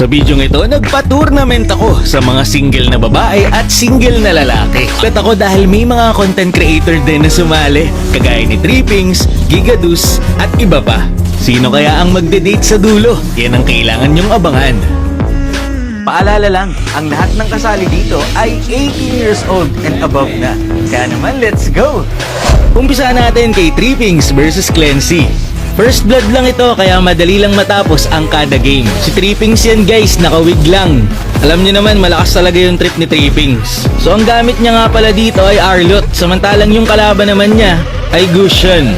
Sa video ito, nagpa-tournament ako sa mga single na babae at single na lalaki. At ako dahil may mga content creator din na sumali, kagaya ni Trippings, Gigadus at iba pa. Sino kaya ang magde-date sa dulo? Yan ang kailangan nyong abangan. Paalala lang, ang lahat ng kasali dito ay 18 years old and above na. Kaya naman, let's go! Umpisa natin kay Trippings versus Clancy. First blood lang ito kaya madali lang matapos ang kada game. Si Trippings yan guys, nakawig lang. Alam niyo naman malakas talaga yung trip ni Trippings. So ang gamit niya nga pala dito ay Arlott, samantalang yung kalaban naman niya ay Gusion.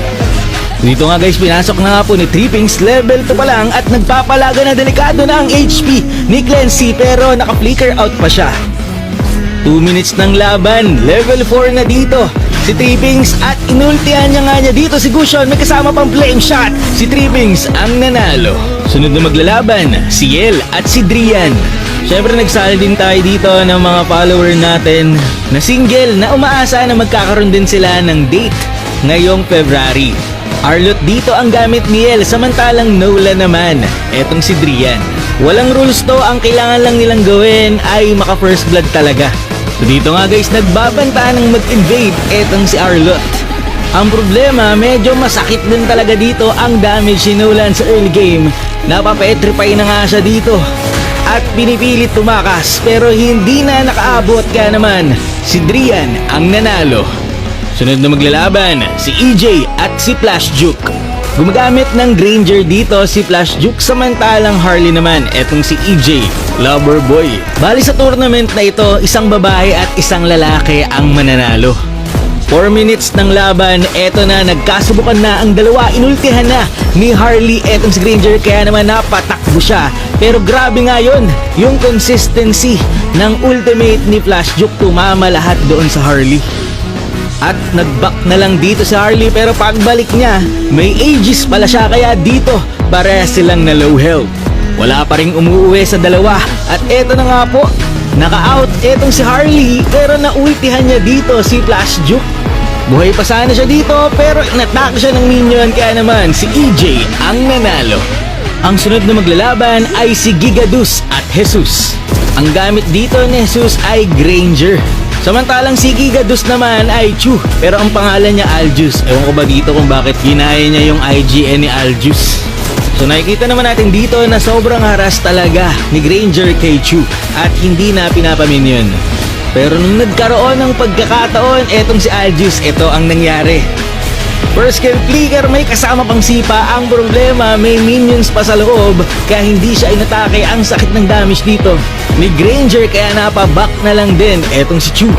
Dito nga guys, pinasok na nga po ni Trippings, level 2 pa lang at nagpapalaga na delikado na ang HP ni Clancy pero naka-flicker out pa siya. 2 minutes ng laban, level 4 na dito si Trippings at inultihan niya dito si Gusion, may kasama pang flame shot. Si Trippings ang nanalo. Sunod na maglalaban, si Yel at si Drian. Syempre nagsali din tayo dito ng mga follower natin na single na umaasa na magkakaroon din sila ng date ngayong February. Arlott dito ang gamit ni Yel, samantalang Nola naman, etong si Drian. Walang rules to, ang kailangan lang nilang gawin ay maka first blood talaga. So dito nga guys, nagbabanta ng mag-invade etong si Arlott. Ang problema, medyo masakit din talaga dito ang damage ni Nolan sa early game. Napapetrify na nga siya dito at pinipilit tumakas pero hindi na nakaabot, kaya naman si Drian ang nanalo. Sunod na maglalaban, si EJ at si Flash Juke. Gumagamit ng Granger dito si Flash Juke, samantalang Harley naman, etong si EJ, lover boy. Bali sa tournament na ito, isang babae at isang lalaki ang mananalo. 4 minutes ng laban, eto na, nagkasubukan na ang dalawa, inultihan na ni Harley etong si Granger, kaya naman napatakbo siya. Pero grabe nga yun, yung consistency ng ultimate ni Flash Juke, tumama lahat doon sa Harley. At nag-back na lang dito si Harley pero pagbalik niya, may Aegis pala siya, kaya dito parehas silang na low health. Wala pa ring umuwi sa dalawa at eto na nga po, naka-out etong si Harley pero naultihan niya dito si Flash Juke. Buhay pa sana siya dito pero inattack siya ng minion, kaya naman si EJ ang nanalo. Ang sunod na maglalaban ay si Gigadus at Jesus. Ang gamit dito ni Jesus ay Granger. Samantalang si Gigadus naman ay Chu, pero ang pangalan niya Aljus. Ewan ko ba dito kung bakit ginaya niya yung IGN ni Aljus. So nakikita naman natin dito na sobrang haras talaga ni Granger kay Chu at hindi na pinapaminion. Pero nung nagkaroon ng pagkakataon, etong si Aljus, ito ang nangyari. First kill flicker, may kasama pang sipa. Ang problema, may minions pa sa loob kaya hindi siya inatake. Ang sakit ng damage dito ni Granger kaya napaback na lang din etong si Chu.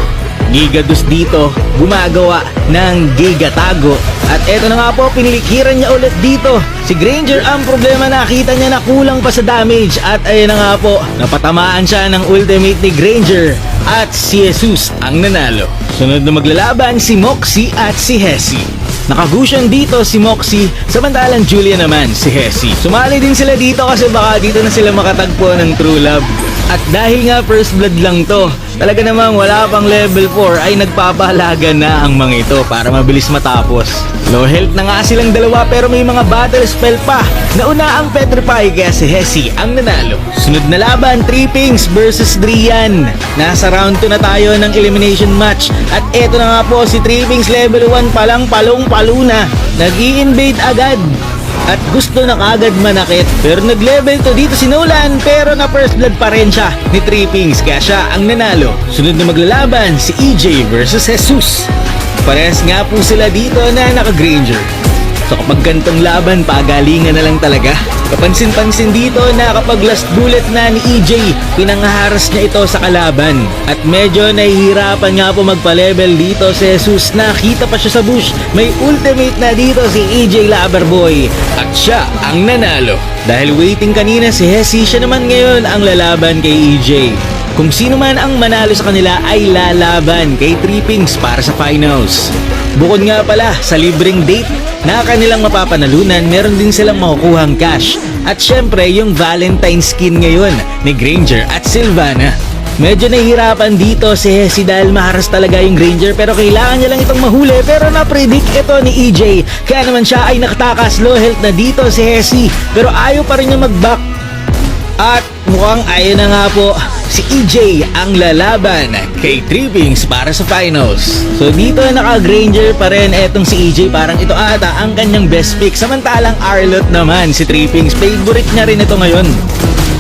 Gigadus dito gumagawa ng Gigatago at eto na nga po, pinilikiran niya ulit dito si Granger. Ang problema, nakita niya na kulang pa sa damage at ayun na nga po, napatamaan siya ng ultimate ni Granger at si Jesus ang nanalo. Sunod na maglalaban si Moxie at si Hesi. Nakagusion dito si Moxie, samantalang Julia naman si Hesi. Sumali din sila dito kasi baka dito na sila makatagpo ng true love. At dahil nga first blood lang to, talaga namang wala pang level 4 ay nagpapahalaga na ang mga ito para mabilis matapos. Low health na nga silang dalawa pero may mga battle spell pa. Nauna ang Petrify kaya si Hesi ang nanalo. Sunod na laban, Trippings versus Drian. Nasa round 2 na tayo ng elimination match at eto na nga po, si Trippings level 1 pa lang, palong-palo na. Nag-i-invade agad at gusto na kagad manakit pero nag-level 2 dito si Nolan pero na first blood pa rin siya ni Trippings kaya siya ang nanalo. Sunod na maglalaban si EJ versus Jesus. Parehas nga po sila dito na naka-Granger. So kapag gantong laban, pagalingan na lang talaga. Kapansin-pansin dito na kapag last bullet na ni EJ, pinangaharas niya ito sa kalaban. At medyo nahihirapan nga po magpa-level dito si Jesus. Nakita pa siya sa bush. May ultimate na dito si EJ Loverboy. At siya ang nanalo. Dahil waiting kanina si Hesi, siya naman ngayon ang lalaban kay EJ. Kung sino man ang manalo sa kanila ay lalaban kay Trippings para sa finals. Bukod nga pala sa libreng date na kanilang mapapanalunan, meron din silang makukuhang cash. At syempre yung Valentine skin ngayon ni Granger at Sylvana. Medyo nahihirapan dito si Hesi dahil maharas talaga yung Granger pero kailangan niya lang itong mahuli pero na-predict ito ni EJ. Kaya naman siya ay nakatakas, low health na dito si Hesi pero ayaw pa rin niya mag-back. At mukhang ayun na nga po, si EJ ang lalaban kay Trippings para sa finals. So dito naka-Granger pa rin etong si EJ, parang ito ata ang kanyang best pick. Samantalang Arlott naman si Trippings, favorite niya rin ito ngayon.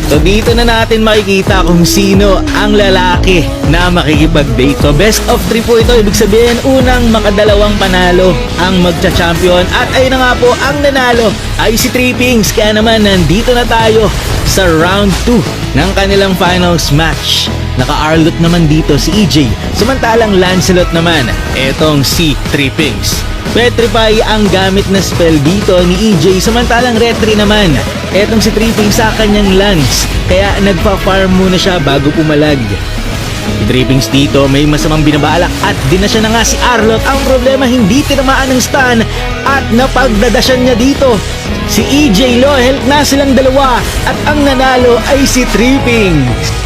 So dito na natin makikita kung sino ang lalaki na makikipag-date. So best of 3 po ito, ibig sabihin unang makadalawang panalo ang magcha-champion. At ayun na nga po, ang nanalo ay si Trippings. Kaya naman nandito na tayo sa round 2 ng kanilang finals match. Naka-Arlott naman dito si EJ, samantalang Lancelot naman etong si Trippings. Petrify ang gamit na spell dito ni EJ, samantalang Retry naman etong si Trippings sa kanyang Lance, kaya nagpa-farm muna siya bago pumalag. Si Trippings dito may masamang binabalak at dinasya na nga si Arlott. Ang problema, hindi tinamaan ng stun at napagdadasyan niya dito si EJ. Low health na silang dalawa at ang nanalo ay si Trippings.